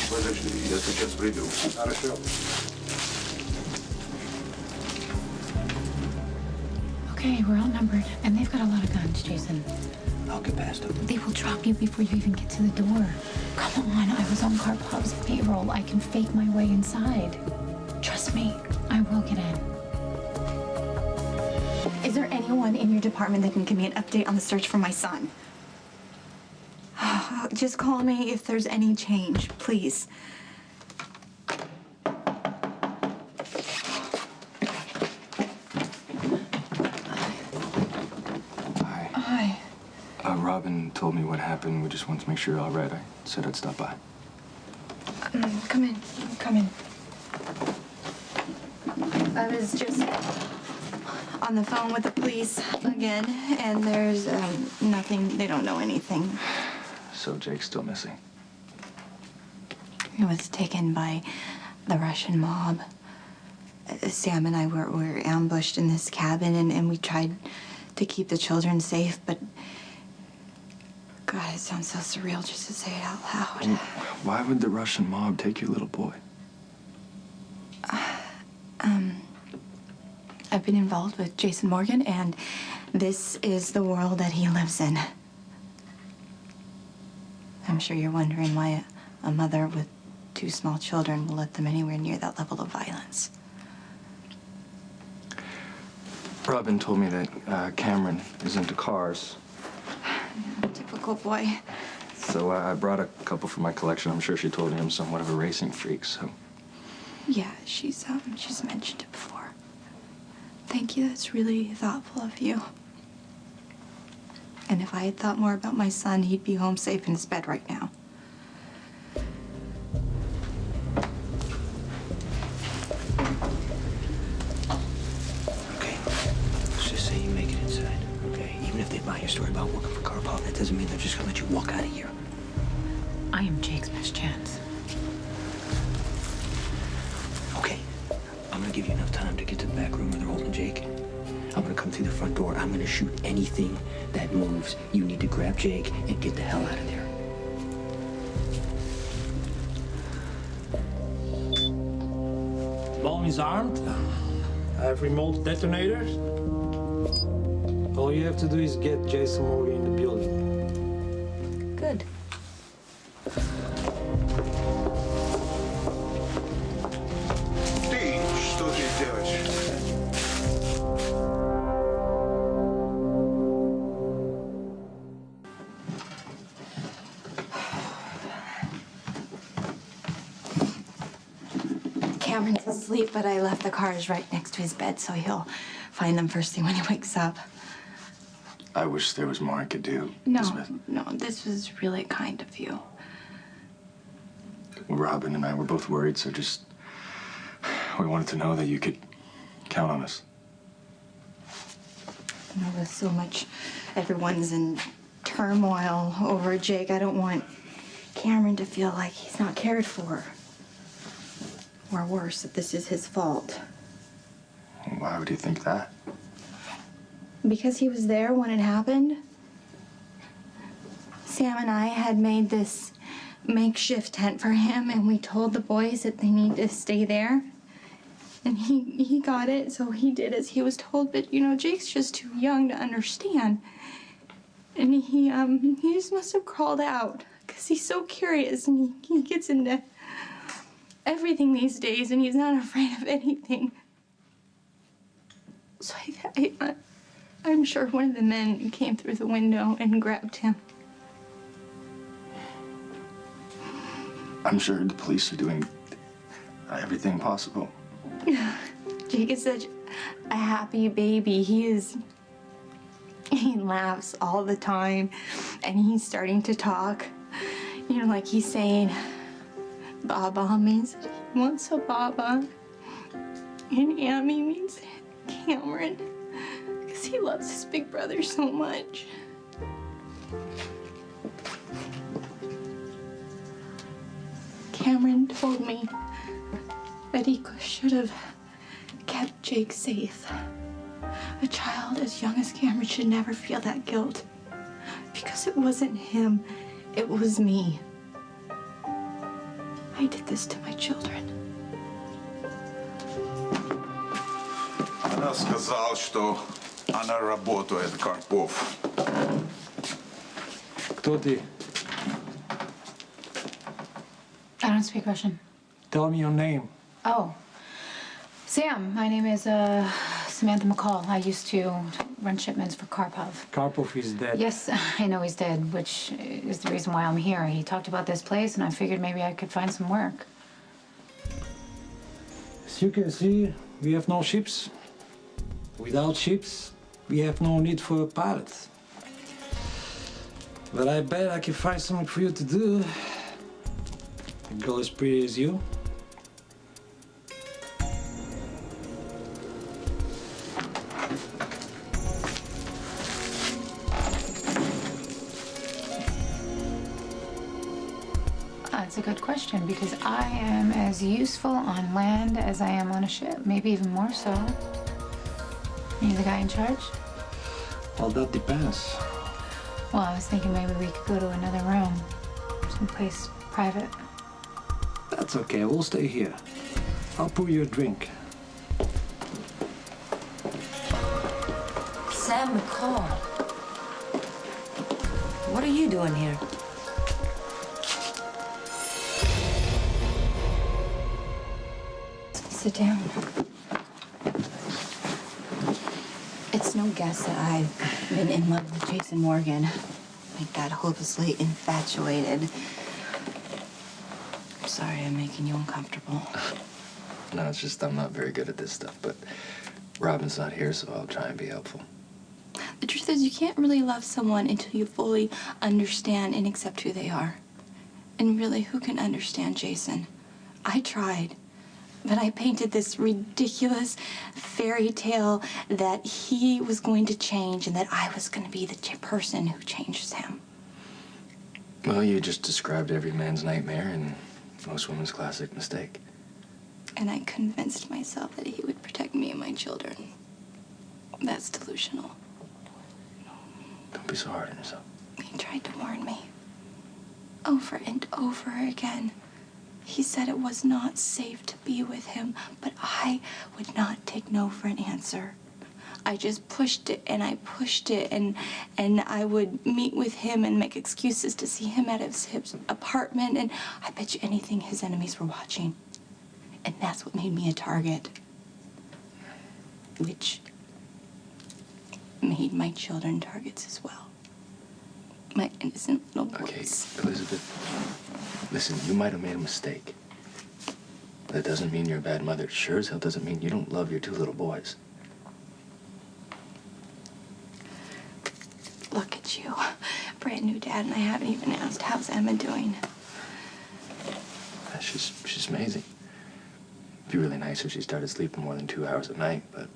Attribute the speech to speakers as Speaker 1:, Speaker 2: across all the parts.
Speaker 1: Подожди, я сейчас приду. Хорошо.
Speaker 2: Okay, we're outnumbered, and they've got a lot of guns, Jason.
Speaker 3: I'll get past them.
Speaker 2: They will drop you before you even get to the door. Come on, I was on Karpov's payroll. I can fake my way inside. Trust me, I will get in.
Speaker 4: Is there anyone in your department that can give me an update on the search for my son? Just call me if there's any change, please.
Speaker 3: Hi. Robin told me what happened. We just wanted to make sure you're all right. I said I'd stop by.
Speaker 4: Come in. Come in. I was just on the phone with the police again, and there's nothing. They don't know anything.
Speaker 3: So Jake's still missing.
Speaker 4: He was taken by the Russian mob. Sam and I were ambushed in this cabin, and we tried to keep the children safe, but God, it sounds so surreal just to say it out loud.
Speaker 3: Why would the Russian mob take your little boy?
Speaker 4: I've been involved with Jason Morgan, and this is the world that he lives in. I'm sure you're wondering why a mother with 2 small children will let them anywhere near that level of violence.
Speaker 3: Robin told me that Cameron is into cars.
Speaker 4: Typical boy.
Speaker 3: So I brought a couple from my collection. I'm sure she told him I'm somewhat of a racing freak, so...
Speaker 4: Yeah, she's mentioned it before. Thank you, that's really thoughtful of you. And if I had thought more about my son, he'd be home safe in his bed right now.
Speaker 5: Okay, let's just say you make it inside, okay? Even if they buy your story about working for Karpov, that doesn't mean they're just gonna let you walk out of here.
Speaker 2: I am Jake's best chance.
Speaker 5: Okay, I'm gonna give you enough time to get to the back room where they're holding Jake. I'm gonna come through the front door. I'm gonna shoot anything that moves. You need to grab Jake and get the hell out of there.
Speaker 6: Bomb is armed. I have remote detonators. All you have to do is get Jason Morgan in the building.
Speaker 4: Good.
Speaker 1: Ты что здесь делаешь?
Speaker 4: Cameron's asleep, but I left the cars right next to his bed, so he'll find them first thing when he wakes up.
Speaker 3: I wish there was more I could do,
Speaker 4: No,
Speaker 3: Elizabeth.
Speaker 4: no, this was really kind of you.
Speaker 3: Robin and I were both worried, so we wanted to know that you could count on us.
Speaker 4: You know, with so much, everyone's in turmoil over Jake. I don't want Cameron to feel like he's not cared for. Or worse, that this is his fault.
Speaker 3: Why would you think that?
Speaker 4: Because he was there when it happened. Sam and I had made this makeshift tent for him, and we told the boys that they need to stay there. And he got it, so he did as he was told. But, you know, Jake's just too young to understand. And he just must have crawled out, because he's so curious, and he gets into everything these days, and he's not afraid of anything. So I'm sure one of the men came through the window and grabbed him.
Speaker 3: I'm sure the police are doing everything possible.
Speaker 4: Jake is such a happy baby. He laughs all the time, and he's starting to talk. You know, like he's saying, Baba means he wants a Baba. And Amy means Cameron, because he loves his big brother so much. Cameron told me that he should have kept Jake safe. A child as young as Cameron should never feel that guilt, because it wasn't him, it was me. I did this to my children.
Speaker 1: Она сказала, что она работает, Карпов.
Speaker 6: Кто ты?
Speaker 2: I don't speak Russian.
Speaker 6: Tell me your name.
Speaker 2: Oh, Sam. My name is Samantha McCall. I used to run shipments for Karpov.
Speaker 6: Karpov is dead.
Speaker 2: Yes, I know he's dead, which is the reason why I'm here. He talked about this place, and I figured maybe I could find some work.
Speaker 6: As you can see, we have no ships. Without ships, we have no need for a pilot. But I bet I can find something for you to do. A girl as pretty as you.
Speaker 2: That's a good question, because I am as useful on land as I am on a ship, maybe even more so. You the guy in charge?
Speaker 6: Well, that depends.
Speaker 2: Well, I was thinking maybe we could go to another room, someplace private.
Speaker 6: That's okay, we'll stay here. I'll pour you a drink.
Speaker 7: Sam McCall. What are you doing here?
Speaker 4: Sit down. It's no guess that I've been in love with Jason Morgan. Like that, hopelessly infatuated. I'm sorry I'm making you uncomfortable.
Speaker 3: No, it's just I'm not very good at this stuff, but Robin's not here, so I'll try and be helpful.
Speaker 4: The truth is, you can't really love someone until you fully understand and accept who they are. And really, who can understand Jason? I tried. But I painted this ridiculous fairy tale that he was going to change and that I was going to be the person who changes him.
Speaker 3: Well, you just described every man's nightmare and most women's classic mistake.
Speaker 4: And I convinced myself that he would protect me and my children. That's delusional.
Speaker 3: Don't be so hard on yourself.
Speaker 4: He tried to warn me. Over and over again. He said it was not safe to be with him, but I would not take no for an answer. I just pushed it and I pushed it, and I would meet with him and make excuses to see him at his apartment, and I bet you anything his enemies were watching. And that's what made me a target. Which made my children targets as well. My innocent little boys.
Speaker 3: Okay, Elizabeth, listen, you might have made a mistake. That doesn't mean you're a bad mother. It sure as hell doesn't mean you don't love your two little boys.
Speaker 4: Look at you, brand new dad, and I haven't even asked, how's Emma doing?
Speaker 3: She's amazing. It'd be really nice if she started sleeping more than 2 hours a night, but...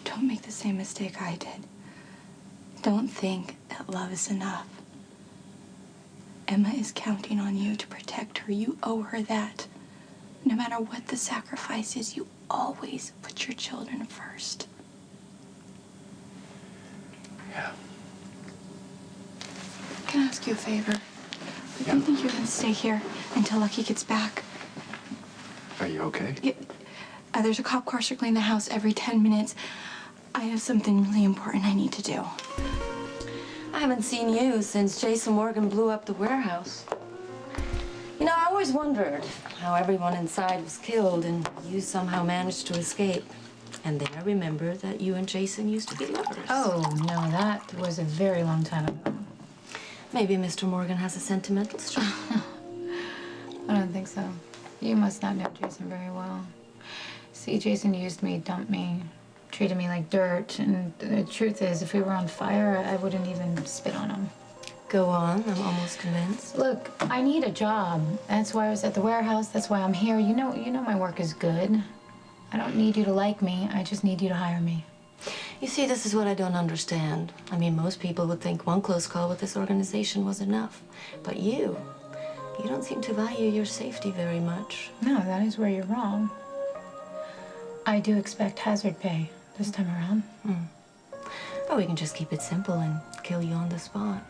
Speaker 4: Don't make the same mistake I did. Don't think that love is enough. Emma is counting on you to protect her. You owe her that. No matter what the sacrifice is, you always put your children first.
Speaker 3: Yeah.
Speaker 4: Can I ask you a favor?
Speaker 3: Yeah.
Speaker 4: Do you think you're gonna stay here until Lucky gets back?
Speaker 3: Are you okay?
Speaker 4: Yeah. There's a cop car circling the house every 10 minutes. I have something really important I need to do.
Speaker 7: I haven't seen you since Jason Morgan blew up the warehouse. You know, I always wondered how everyone inside was killed and you somehow managed to escape. And then I remembered that you and Jason used to be lovers.
Speaker 2: Oh, no, that was a very long time ago.
Speaker 7: Maybe Mr. Morgan has a sentimental streak.
Speaker 2: I don't think so. You must not know Jason very well. See, Jason used me, dumped me, treated me like dirt, and the truth is, if we were on fire, I wouldn't even spit on him.
Speaker 7: Go on, I'm almost convinced.
Speaker 2: Look, I need a job. That's why I was at the warehouse. That's why I'm here. You know my work is good. I don't need you to like me. I just need you to hire me.
Speaker 7: You see, this is what I don't understand. I mean, most people would think one close call with this organization was enough. But you don't seem to value your safety very much.
Speaker 2: No, that is where you're wrong. I do expect hazard pay this time around.
Speaker 7: Or we can just keep it simple and kill you on the spot.